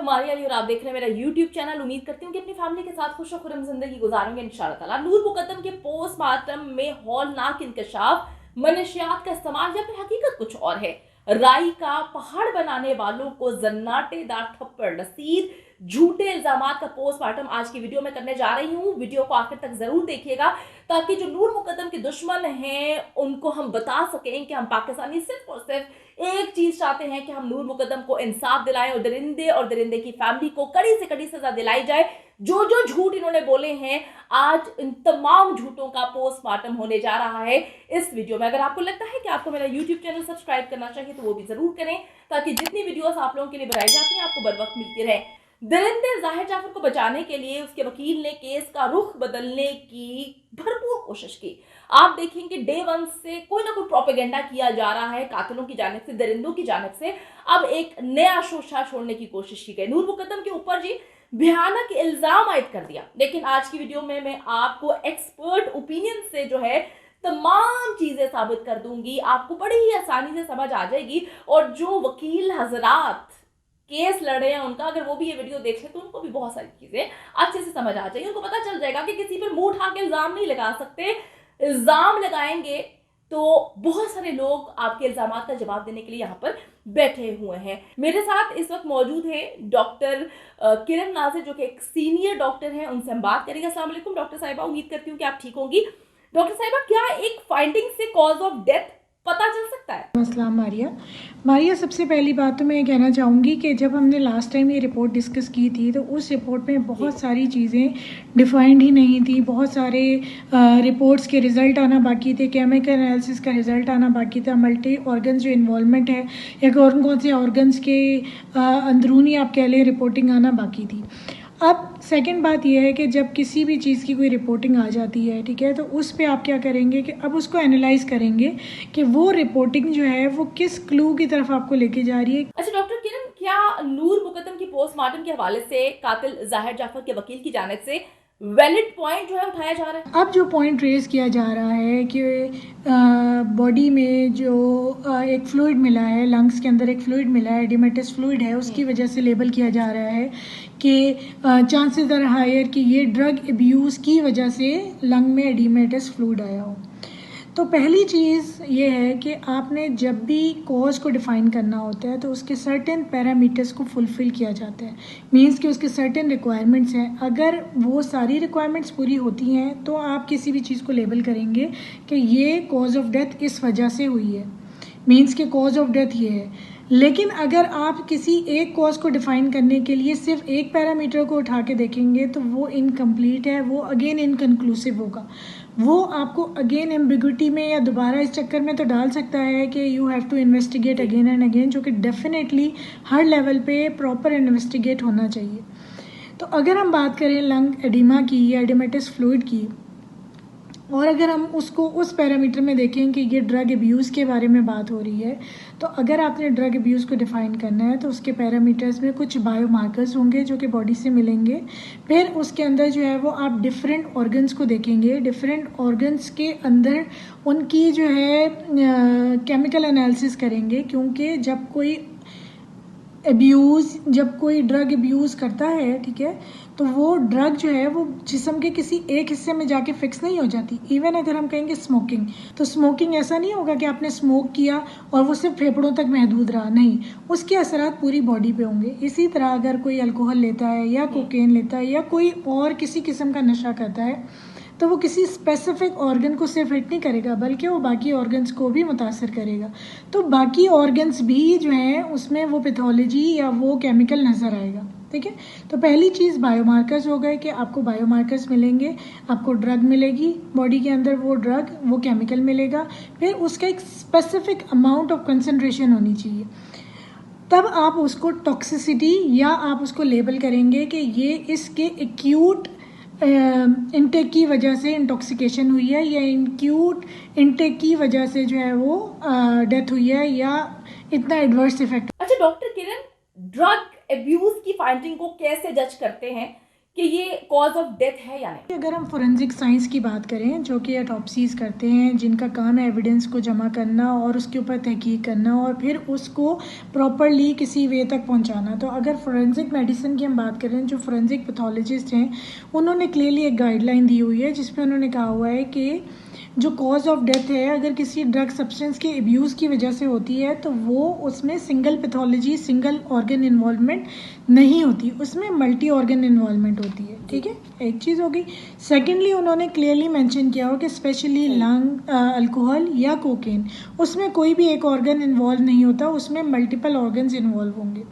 मारिया अली और आप देख रहे हैं मेरा यूट्यूब चैनल। उम्मीद करती हूँ कि अपनी फैमिली के साथ खुश और खुर्रम जिंदगी गुजारेंगे इंशाअल्लाह ताला। नूर मुकद्दम के पोस्टमार्टम में हौलनाक इंकशाफ, मनशियात का इस्तेमाल या फिर हकीकत कुछ और है। राई का पहाड़ बनाने वालों को जन्नाटेदार थप्पड़ नसीर, झूठे इल्जामात का पोस्टमार्टम आज की वीडियो में करने जा रही हूँ। वीडियो को आखिर तक जरूर देखिएगा ताकि जो नूर मुकद्दम के दुश्मन हैं उनको हम बता सकें कि हम पाकिस्तानी सिर्फ और सिर्फ एक चीज चाहते हैं कि हम नूर मुकद्दम को इंसाफ दिलाएं और दरिंदे की फैमिली को कड़ी से कड़ी सजा दिलाई जाए। जो जो झूठ इन्होंने बोले हैं, आज इन तमाम झूठों का पोस्टमार्टम होने जा रहा है इस वीडियो में। अगर आपको लगता है कि आपको मेरा यूट्यूब चैनल सब्सक्राइब करना चाहिए तो वो भी जरूर करें ताकि जितनी वीडियोस आप लोगों के लिए बनाई जाती हैं आपको बर वक्त मिलती रहे। दरिंदे जाहिर जाफर को बचाने के लिए उसके वकील ने केस का रुख बदलने की भरपूर कोशिश की। आप देखेंगे डे वन से कोई ना कोई प्रोपेगेंडा किया जा रहा है कातिलों की जानिब से, दरिंदों की जानिब से। अब एक नया शोशा छोड़ने की कोशिश की गई। नूर मुकद्दम के ऊपर जी भयानक इल्जाम आयद कर दिया, लेकिन आज की वीडियो में मैं आपको एक्सपर्ट ओपिनियन से जो है तमाम चीजें साबित कर दूंगी। आपको बड़ी ही आसानी से समझ आ जाएगी और जो वकील हजरात केस लड़ रहे हैं उनका, अगर वो भी ये वीडियो देख ले तो उनको भी बहुत सारी चीजें अच्छे से समझ आ जाएगी। उनको पता चल जाएगा कि किसी पर मुंह उठा के इल्जाम नहीं लगा सकते। इल्जाम लगाएंगे तो बहुत सारे लोग आपके इल्जामात का जवाब देने के लिए यहाँ पर बैठे हुए हैं। मेरे साथ इस वक्त मौजूद है डॉक्टर किरण नाजिर जो कि एक सीनियर डॉक्टर हैं। उनसे हम बात करेंगे। अस्सलाम वालेकुम डॉक्टर साहिबा, उम्मीद करती हूँ कि आप ठीक होंगी। डॉक्टर साहिबा, क्या एक फाइंडिंग से कॉज ऑफ डेथ पता चल सकता है? अस्सलाम मारिया, सबसे पहली बात तो मैं ये कहना चाहूँगी कि जब हमने लास्ट टाइम ये रिपोर्ट डिस्कस की थी तो उस रिपोर्ट में बहुत सारी चीज़ें डिफाइंड ही नहीं थी। बहुत सारे रिपोर्ट्स के रिज़ल्ट आना बाकी थे, केमिकल एनालिसिस का रिज़ल्ट आना बाकी था, मल्टी ऑर्गन्स जो इन्वॉल्वमेंट है या कौन से ऑर्गन्स के अंदरूनी आप कह लें रिपोर्टिंग आना बाकी थी। अब सेकंड बात यह है कि जब किसी भी चीज़ की कोई रिपोर्टिंग आ जाती है, ठीक है, तो उस पे आप क्या करेंगे कि अब उसको एनालाइज करेंगे कि वो रिपोर्टिंग जो है वो किस क्लू की तरफ आपको लेके जा रही है। अच्छा डॉक्टर किरण, क्या नूर मुकद्दम की पोस्टमार्टम के हवाले से कातिल जाहिर जाफर के वकील की जानिब से वैलिड पॉइंट जो है उठाया जा रहा है? अब जो पॉइंट रेज किया जा रहा है कि बॉडी में जो एक फ्लूइड मिला है, लंग्स के अंदर एक फ्लूइड मिला है, एडिमेटस फ्लूइड है, उसकी वजह से लेबल किया जा रहा है कि चांसेस आर हायर कि ये ड्रग अब्यूज़ की वजह से लंग में एडिमेटस फ्लूइड आया हो। तो पहली चीज़ ये है कि आपने जब भी कॉज को डिफ़ाइन करना होता है तो उसके सर्टेन पैरामीटर्स को फुलफ़िल किया जाता है। मींस कि उसके सर्टेन रिक्वायरमेंट्स हैं। अगर वो सारी रिक्वायरमेंट्स पूरी होती हैं तो आप किसी भी चीज़ को लेबल करेंगे कि ये कॉज ऑफ डेथ इस वजह से हुई है, मींस कि कॉज ऑफ डेथ ये है। लेकिन अगर आप किसी एक कॉज को डिफ़ाइन करने के लिए सिर्फ एक पैरामीटर को उठा के देखेंगे तो वो इनकम्प्लीट है, वो अगेन इनकन्क्लूसिव होगा। वो आपको अगेन एम्बिग्विटी में या दोबारा इस चक्कर में तो डाल सकता है कि you have to investigate again and again, जो कि डेफिनेटली हर लेवल पे प्रॉपर इन्वेस्टिगेट होना चाहिए। तो अगर हम बात करें लंग एडिमा की या एडिमेटस फ्लूइड की, और अगर हम उसको उस पैरामीटर में देखें कि ये ड्रग अब्यूज़ के बारे में बात हो रही है, तो अगर आपने ड्रग अब्यूज़ को डिफ़ाइन करना है तो उसके पैरामीटर्स में कुछ बायोमार्कर्स होंगे जो कि बॉडी से मिलेंगे। फिर उसके अंदर जो है वो आप डिफरेंट ऑर्गन्स को देखेंगे। डिफरेंट ऑर्गन्स के अंदर उनकी जो है केमिकल एनालिसिस करेंगे, क्योंकि जब कोई ड्रग अब्यूज़ करता है, ठीक है, तो वो ड्रग जो है वो जिस्म के किसी एक हिस्से में जाके फिक्स नहीं हो जाती। इवन अगर हम कहेंगे स्मोकिंग, तो स्मोकिंग ऐसा नहीं होगा कि आपने स्मोक किया और वो सिर्फ फेफड़ों तक महदूद रहा, नहीं, उसके असरात पूरी बॉडी पे होंगे। इसी तरह अगर कोई अल्कोहल लेता है या कोकेन लेता है या कोई और किसी किस्म का नशा करता है तो वो किसी स्पेसिफिक ऑर्गन को सिर्फ हिट नहीं करेगा बल्कि वो बाकी ऑर्गन्स को भी मुतासर करेगा। तो बाकी ऑर्गन्स भी जो हैं उसमें वो पैथोलॉजी या वो केमिकल नज़र आएगा, ठीक है। तो पहली चीज़ बायोमार्कर्स हो गए कि आपको बायोमार्कर्स मिलेंगे, आपको ड्रग मिलेगी बॉडी के अंदर, वो ड्रग वो केमिकल मिलेगा, फिर उसका एक स्पेसिफिक अमाउंट ऑफ कंसनट्रेशन होनी चाहिए। तब आप उसको टॉक्सिसिटी या आप उसको लेबल करेंगे कि ये इसके एक्यूट इंटेक की वजह से इंटॉक्सिकेशन हुई है या एक्यूट इंटेक की वजह से जो है वो डेथ हुई है या इतना एडवर्स इफेक्ट। अच्छा डॉक्टर किरण, ड्रग अब्यूज की फाइंडिंग को कैसे जज करते हैं? कि ये कॉज ऑफ डेथ है या नहीं? अगर हम फोरेंसिक साइंस की बात करें, जो कि ऑटोप्सीज़ करते हैं, जिनका काम है एविडेंस को जमा करना और उसके ऊपर तहकीक करना और फिर उसको प्रॉपरली किसी वे तक पहुंचाना, तो अगर फोरेंसिक मेडिसिन की हम बात करें, जो फोरेंसिक पैथोलॉजिस्ट हैं उन्होंने क्लियरली एक गाइडलाइन दी हुई है जिसमें उन्होंने कहा हुआ है कि जो कॉज ऑफ डेथ है अगर किसी ड्रग सब्सटेंस के अब्यूज़ की वजह से होती है तो वो उसमें single pathology, single organ involvement नहीं होती, उसमें मल्टी ऑर्गन इन्वॉल्वमेंट होती है। ठीक है, एक चीज़ हो गई। सेकेंडली उन्होंने क्लियरली मेंशन किया हो कि स्पेशली लंग, अल्कोहल या कोकेन, उसमें कोई भी एक ऑर्गन इन्वॉल्व नहीं होता, उसमें मल्टीपल ऑर्गन्स इन्वॉल्व होंगे।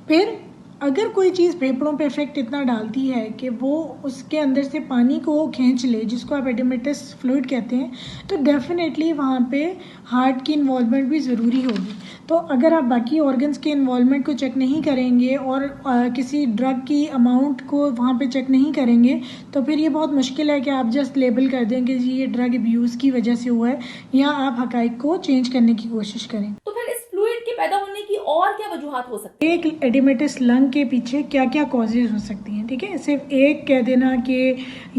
फिर अगर कोई चीज़ फेफड़ों पे इफेक्ट इतना डालती है कि वो उसके अंदर से पानी को खींच ले, जिसको आप एडिमेटस फ्लूइड कहते हैं, तो डेफिनेटली वहाँ पे हार्ट की इन्वॉल्वमेंट भी ज़रूरी होगी। तो अगर आप बाकी ऑर्गन्स के इन्वॉल्वमेंट को चेक नहीं करेंगे और किसी ड्रग की अमाउंट को वहाँ पे चेक नहीं करेंगे तो फिर ये बहुत मुश्किल है कि आप जस्ट लेबल कर दें कि जी ये ड्रग अब्यूज़ की वजह से हुआ है, या आप हकाइक को चेंज करने की कोशिश करें। तो फिर इस फ्लूइड के पैदा होने की और क्या वजूहात हो सकती है? एक एडिमेटस लंग के पीछे क्या क्या कॉजेज हो सकती हैं, ठीक है, सिर्फ एक कह देना कि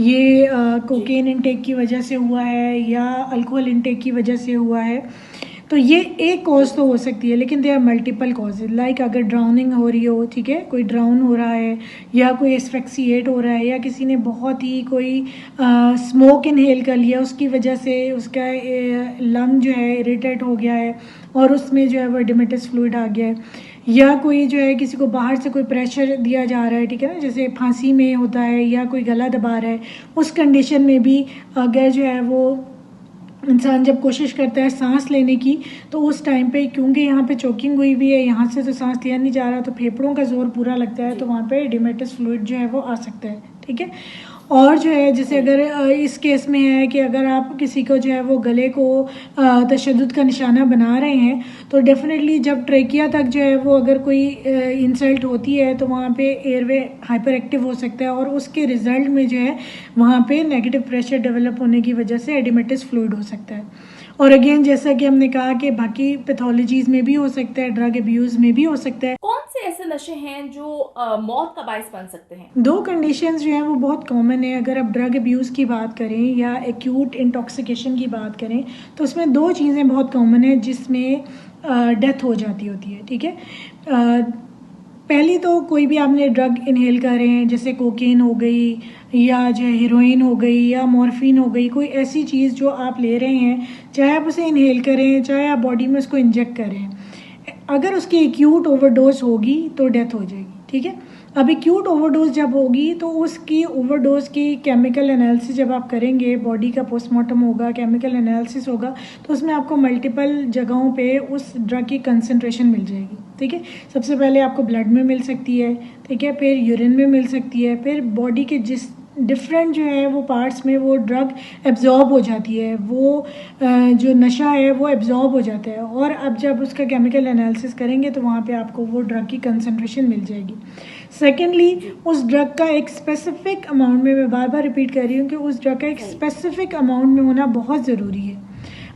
ये कोकेन इनटेक की वजह से हुआ है या अल्कोहल इनटेक की वजह से हुआ है, तो ये एक कॉज तो हो सकती है, लेकिन they are multiple causes. Like अगर ड्राउनिंग हो रही हो, ठीक है, कोई ड्राउन हो रहा है या कोई एस्फेक्सिएट हो रहा है या किसी ने बहुत ही कोई स्मोक इनहेल कर लिया, उसकी वजह से उसका लंग जो है इरिटेट हो गया है और उसमें जो है वो एडिमेटस फ्लूइड आ गया है, या कोई जो है किसी को बाहर से कोई प्रेशर दिया जा रहा है, ठीक है ना, जैसे फांसी में होता है या कोई गला दबा रहा है, उस कंडीशन में भी अगर जो है वो इंसान जब कोशिश करता है सांस लेने की, तो उस टाइम पे क्योंकि यहाँ पे चोकिंग हुई भी है, यहाँ से तो सांस लिया नहीं जा रहा, तो फेफड़ों का जोर पूरा लगता है, तो वहाँ पे एडिमेटस फ्लूइड जो है वो आ सकता है। ठीक है, और जो है जैसे अगर इस केस में है कि अगर आप किसी को जो है वो गले को तशद्दुद का निशाना बना रहे हैं, तो डेफिनेटली जब ट्रेकिया तक जो है वो अगर कोई इंसल्ट होती है तो वहाँ पे एयरवे हाइपर एक्टिव हो सकता है और उसके रिजल्ट में जो है वहाँ पे नेगेटिव प्रेशर डेवलप होने की वजह से एडिमेटस फ्लूइड हो सकता है। और अगेन जैसा कि हमने कहा कि बाकी पैथोलॉजीज में भी हो सकता है, ड्रग अब्यूज़ में भी हो सकता है। कौन से ऐसे नशे हैं जो मौत का बायस बन सकते हैं? दो कंडीशंस जो हैं वो बहुत कॉमन है। अगर आप ड्रग अब्यूज़ की बात करें या एक्यूट इंटॉक्सिकेशन की बात करें, तो उसमें दो चीज़ें बहुत कॉमन है जिसमें डेथ हो जाती होती है। ठीक है, पहली तो कोई भी आपने ड्रग इनहेल कर रहे हैं, जैसे कोकेन हो गई या जो हीरोइन हो गई या मॉर्फिन हो गई, कोई ऐसी चीज़ जो आप ले रहे हैं, चाहे आप उसे इनहेल करें चाहे आप बॉडी में उसको इंजेक्ट करें, अगर उसकी एक्यूट ओवरडोज होगी तो डेथ हो जाएगी। ठीक है, अब एक्यूट ओवरडोज जब होगी तो उसकी ओवरडोज की केमिकल एनालिसिस जब आप करेंगे, बॉडी का पोस्टमार्टम होगा, केमिकल एनालिसिस होगा, तो उसमें आपको मल्टीपल जगहों पे उस ड्रग की कंसंट्रेशन मिल जाएगी। ठीक है, सबसे पहले आपको ब्लड में मिल सकती है, ठीक है, फिर यूरिन में मिल सकती है, फिर बॉडी के जिस डिफरेंट जो है वो पार्ट्स में वो ड्रग एब्जॉर्ब हो जाती है, वो जो नशा है वो एब्जॉर्ब हो जाता है, और अब जब उसका केमिकल एनालिसिस करेंगे तो वहाँ पे आपको वो ड्रग की कंसंट्रेशन मिल जाएगी। सेकेंडली, उस ड्रग का एक स्पेसिफिक अमाउंट में, मैं बार बार रिपीट कर रही हूँ कि उस ड्रग का एक स्पेसिफिक अमाउंट में होना बहुत ज़रूरी है।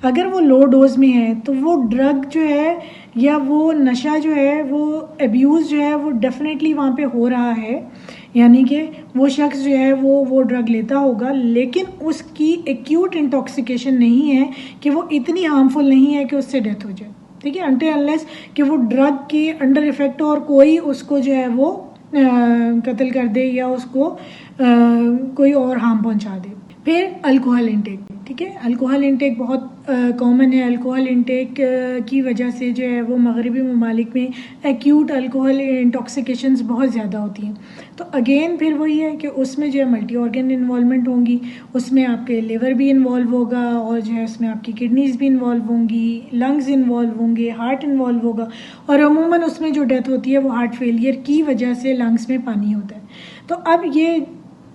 अगर वो लो डोज में है तो वो ड्रग जो है या वो नशा जो है वो अब्यूज़ जो है वो डेफिनेटली वहाँ पे हो रहा है, यानी कि वो शख्स जो है वो ड्रग लेता होगा, लेकिन उसकी एक्यूट इंटॉक्सिकेशन नहीं है कि वो इतनी हार्मफुल नहीं है कि उससे डेथ हो जाए। ठीक है, अनटिल अनलेस कि वो ड्रग के अंडर इफेक्ट और कोई उसको जो है वो कत्ल कर दे या उसको कोई और हार्म पहुंचा दे। फिर अल्कोहल इंटेक, ठीक है, अल्कोहल इंटेक बहुत कॉमन है। अल्कोहल इंटेक की वजह से जो है वो मगरबी ममालिक में एक्यूट अल्कोहल इंटॉक्सिकेशंस बहुत ज़्यादा होती हैं। तो अगेन फिर वही है कि उसमें जो है मल्टी ऑर्गन इन्वॉल्वमेंट होंगी, उसमें आपके लिवर भी इन्वॉल्व होगा और जो है उसमें आपकी किडनीज भी इन्वॉल्व होंगी, लंग्स इन्वॉल्व होंगे, हार्ट इन्वॉल्व होगा, और अमूमन उसमें जो डेथ होती है वो हार्ट फेलियर की वजह से लंग्स में पानी होता है। तो अब ये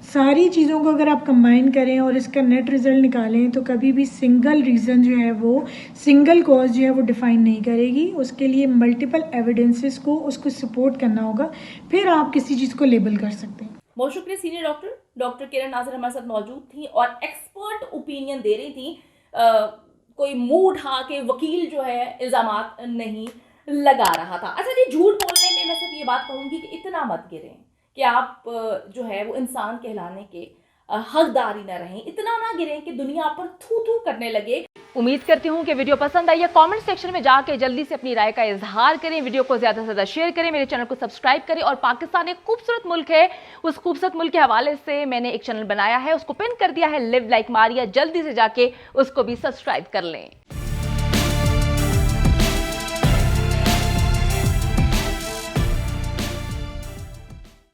सारी चीज़ों को अगर आप कंबाइन करें और इसका नेट रिजल्ट निकालें तो कभी भी सिंगल रीज़न जो है वो, सिंगल कॉज जो है वो डिफाइन नहीं करेगी। उसके लिए मल्टीपल एविडेंसेस को उसको सपोर्ट करना होगा, फिर आप किसी चीज़ को लेबल कर सकते हैं। बहुत शुक्रिया सीनियर डॉक्टर किरण नाज़र हमारे साथ मौजूद थी और एक्सपर्ट ओपिनियन दे रही थी। कोई मुंह उठा के वकील जो है इल्ज़ामात नहीं लगा रहा था। अच्छा जी, झूठ बोलने में मैं सिर्फ ये बात कहूँगी कि इतना मत गिरें कि आप जो है वो इंसान कहलाने के हकदार ही ना रहें, इतना ना गिरें कि दुनिया पर थू थू करने लगे। उम्मीद करती हूँ कि वीडियो पसंद आई है। कमेंट सेक्शन में जाके जल्दी से अपनी राय का इजहार करें, वीडियो को ज्यादा से ज्यादा शेयर करें, मेरे चैनल को सब्सक्राइब करें। और पाकिस्तान एक खूबसूरत मुल्क है, उस खूबसूरत मुल्क के हवाले से मैंने एक चैनल बनाया है, उसको पिन कर दिया है, लिव लाइक मारिया, जल्दी से जाके उसको भी सब्सक्राइब कर लें।